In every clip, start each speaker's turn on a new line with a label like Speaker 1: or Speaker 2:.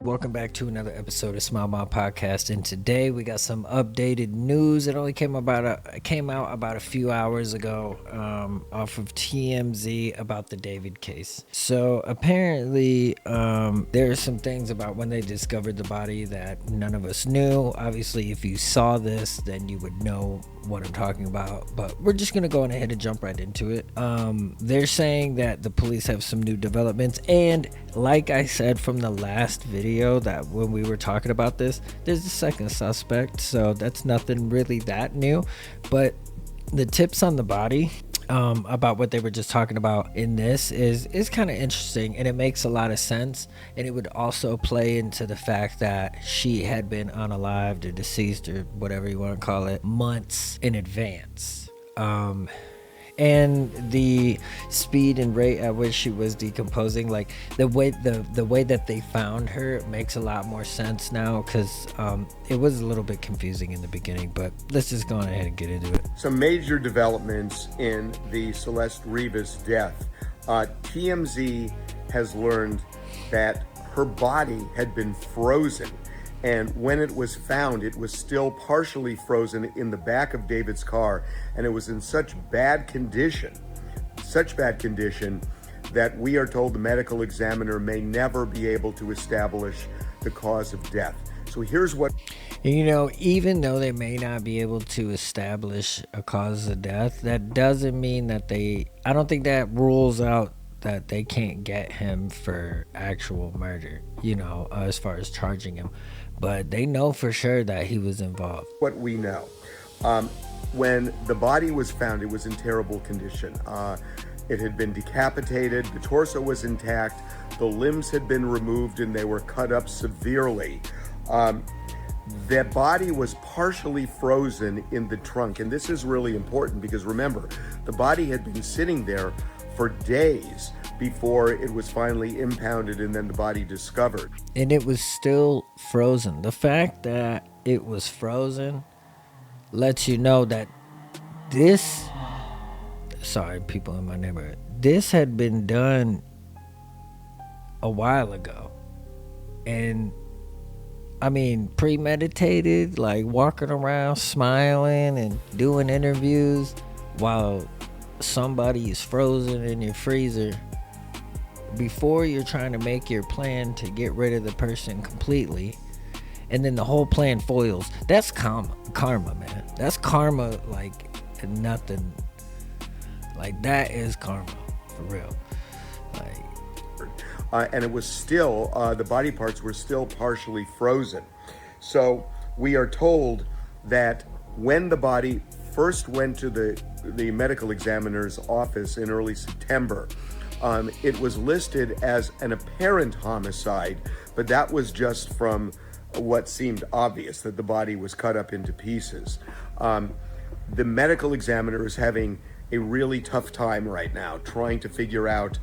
Speaker 1: Welcome back to another episode of Smile Mah podcast, and today we got some updated news. It only came out about a few hours ago, off of TMZ about the David case. So apparently, there are some things about when they discovered the body that none of us knew. Obviously, if you saw this, then you would know what I'm talking about, but we're just gonna go on ahead and jump right into it. They're saying that the police have some new developments, and like I said from the last video, that when we were talking about this, there's a second suspect, so that's nothing really that new. But the tips on the body, about what they were just talking about in this is kind of interesting, and it makes a lot of sense, and it would also play into the fact that she had been unalived or deceased or whatever you want to call it months in advance. And the speed and rate at which she was decomposing, like the way that they found her makes a lot more sense now, because it was a little bit confusing in the beginning. But let's just go on ahead and get into it.
Speaker 2: Some major developments in the Celeste Rivas death. TMZ has learned that her body had been frozen, and when it was found, it was still partially frozen in the back of David's car, and it was in such bad condition that we are told the medical examiner may never be able to establish the cause of death. So here's what...
Speaker 1: You know, even though they may not be able to establish a cause of death, that doesn't mean that I don't think that rules out that they can't get him for actual murder, as far as charging him. But they know for sure that he was involved.
Speaker 2: What we know, when the body was found, it was in terrible condition. It had been decapitated, the torso was intact, the limbs had been removed, and they were cut up severely. The body was partially frozen in the trunk, and this is really important because remember, the body had been sitting there for days before it was finally impounded and then the body discovered.
Speaker 1: And it was still frozen. The fact that it was frozen lets you know that people in my neighborhood, this had been done a while ago. And I mean, premeditated, like walking around smiling and doing interviews while somebody is frozen in your freezer before you're trying to make your plan to get rid of the person completely, and then the whole plan foils. That's karma, man. That's karma like nothing. Like, that is karma for real.
Speaker 2: And it was still, the body parts were still partially frozen. So we are told that when the body first went to the medical examiner's office in early September, it was listed as an apparent homicide, but that was just from what seemed obvious, that the body was cut up into pieces. The medical examiner is having a really tough time right now trying to figure out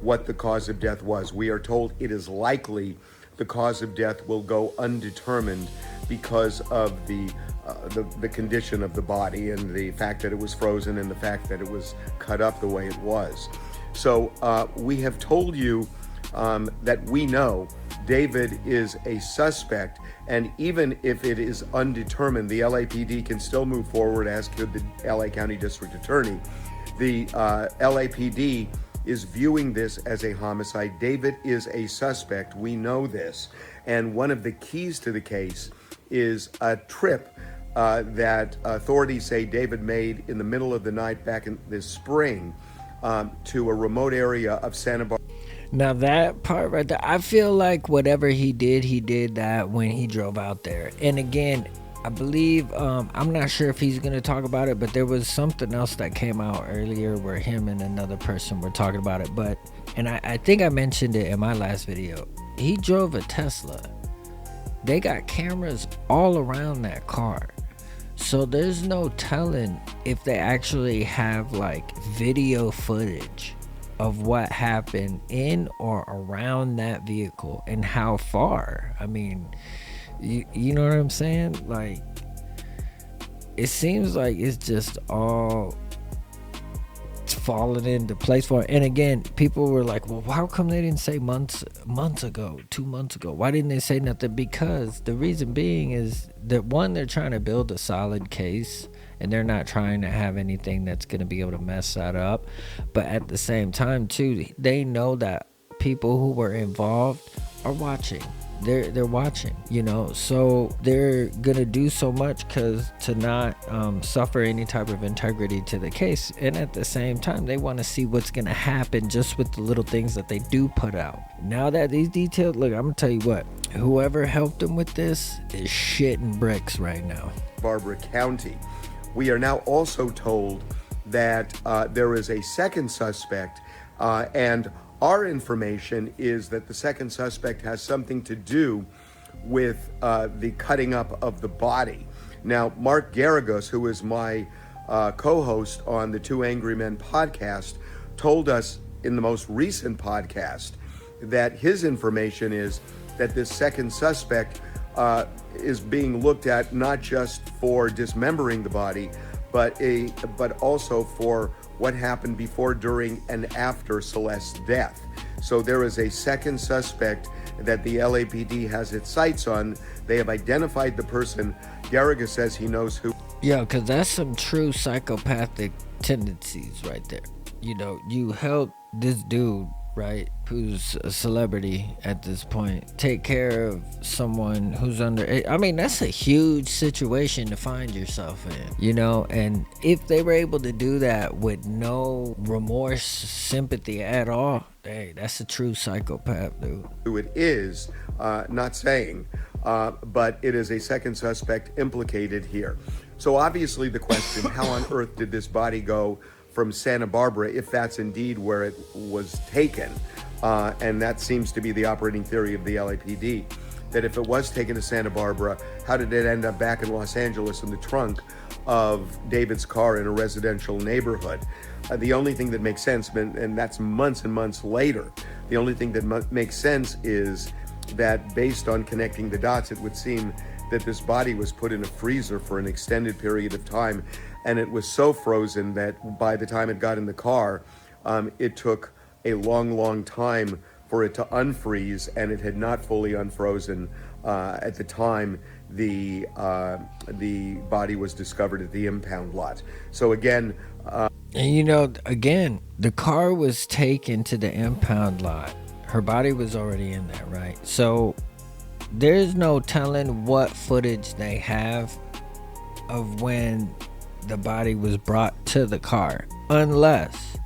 Speaker 2: what the cause of death was. We are told it is likely the cause of death will go undetermined because of the condition of the body and the fact that it was frozen and the fact that it was cut up the way it was. So we have told you that we know David is a suspect, and even if it is undetermined, the LAPD can still move forward, as could the LA County District Attorney. The LAPD is viewing this as a homicide. David is a suspect. We know this. And one of the keys to the case is a trip that authorities say David made in the middle of the night back in this spring to a remote area of Santa Barbara.
Speaker 1: Now that part right there, I feel like whatever he did that when he drove out there. And again, I believe, I'm not sure if he's going to talk about it, but there was something else that came out earlier where him and another person were talking about it. And I think I mentioned it in my last video. He drove a Tesla. They got cameras all around that car. So there's no telling if they actually have like video footage of what happened in or around that vehicle and how far. I mean, you know what I'm saying? Like, it seems like it's just all falling into place for it. And again, people were like, well, how come they didn't say months ago, 2 months ago? Why didn't they say nothing? Because the reason being is that, one, they're trying to build a solid case, and they're not trying to have anything that's going to be able to mess that up. But at the same time, too, they know that people who were involved are watching. They're watching, you know, so they're gonna do so much to not suffer any type of integrity to the case. And at the same time, they want to see what's gonna happen just with the little things that they do put out. Now that these details, look, I'm gonna tell you what, whoever helped them with this is shitting bricks right now.
Speaker 2: Barbara County. We are now also told that there is a second suspect, and our information is that the second suspect has something to do with the cutting up of the body. Now, Mark Garagos, who is my co-host on the Two Angry Men podcast, told us in the most recent podcast that his information is that this second suspect is being looked at not just for dismembering the body, but also for what happened before, during, and after Celeste's death. So there is a second suspect that the LAPD has its sights on. They have identified the person. Garriga says he knows who.
Speaker 1: Yeah, because that's some true psychopathic tendencies right there. You know, you help this dude, right, who's a celebrity at this point, take care of someone who's under. I mean, that's a huge situation to find yourself in, you know. And if they were able to do that with no remorse, sympathy at all, hey, that's a true psychopath, dude.
Speaker 2: Who it is, not saying, but it is a second suspect implicated here. So obviously the question, how on earth did this body go from Santa Barbara, if that's indeed where it was taken? And that seems to be the operating theory of the LAPD, that if it was taken to Santa Barbara, how did it end up back in Los Angeles in the trunk of David's car in a residential neighborhood? The only thing that makes sense, and that's months and months later, the only thing that makes sense is that based on connecting the dots, it would seem that this body was put in a freezer for an extended period of time, and it was so frozen that by the time it got in the car, it took a long time for it to unfreeze, and it had not fully unfrozen at the time the body was discovered at the impound lot. So again,
Speaker 1: and you know, again, the car was taken to the impound lot. Her body was already in there, right? So there's no telling what footage they have of when the body was brought to the car, unless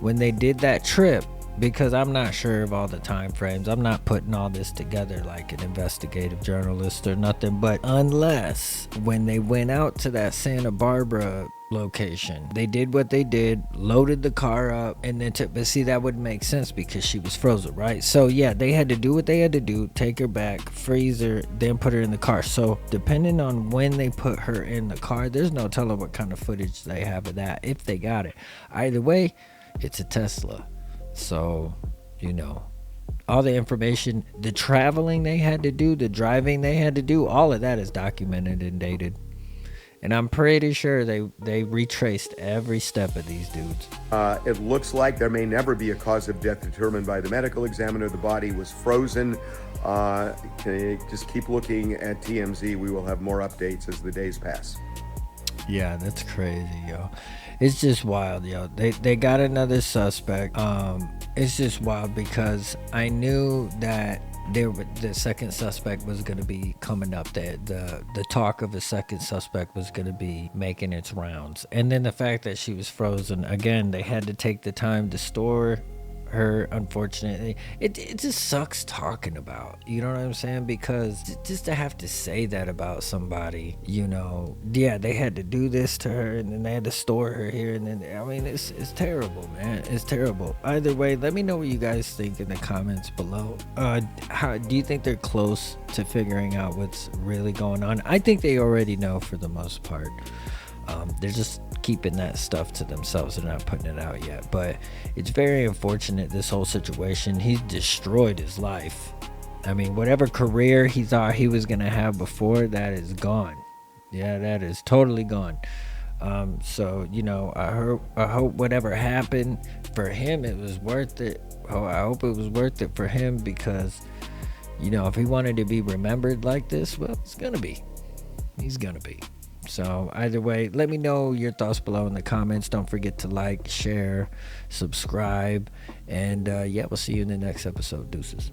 Speaker 1: when they did that trip, because I'm not sure of all the time frames. I'm not putting all this together like an investigative journalist or nothing, but unless when they went out to that Santa Barbara location, they did what they did, loaded the car up, and then took. But see, that wouldn't make sense because she was frozen, right? So yeah, they had to do what they had to do, take her back, freeze her, then put her in the car. So depending on when they put her in the car, there's no telling what kind of footage they have of that, if they got it. Either way, it's a Tesla. So, you know, all the information, the traveling they had to do, the driving they had to do, all of that is documented and dated. And I'm pretty sure they retraced every step of these dudes.
Speaker 2: It looks like there may never be a cause of death determined by the medical examiner. The body was frozen. Just keep looking at TMZ. We will have more updates as the days pass.
Speaker 1: Yeah, that's crazy, yo. It's just wild, yo. They got another suspect. It's just wild because I knew that the second suspect was going to be coming up. The talk of a second suspect was going to be making its rounds. And then the fact that she was frozen, again, they had to take the time to store her. Unfortunately, it just sucks talking about, you know what I'm saying, because just to have to say that about somebody, you know, yeah, they had to do this to her and then they had to store her here, and then I mean it's terrible, man. It's terrible. Either way, let me know what you guys think in the comments below. How do you think they're close to figuring out what's really going on? I think they already know for the most part. They're just keeping that stuff to themselves. They're not putting it out yet. But it's very unfortunate, this whole situation. He's destroyed his life. I mean, whatever career he thought he was going to have before, that is gone. Yeah, that is totally gone. So I hope whatever happened for him, it was worth it. I hope it was worth it for him, because if he wanted to be remembered like this, well, he's gonna be. So either way, let me know your thoughts below in the comments. Don't forget to like, share, subscribe, and we'll see you in the next episode. Deuces.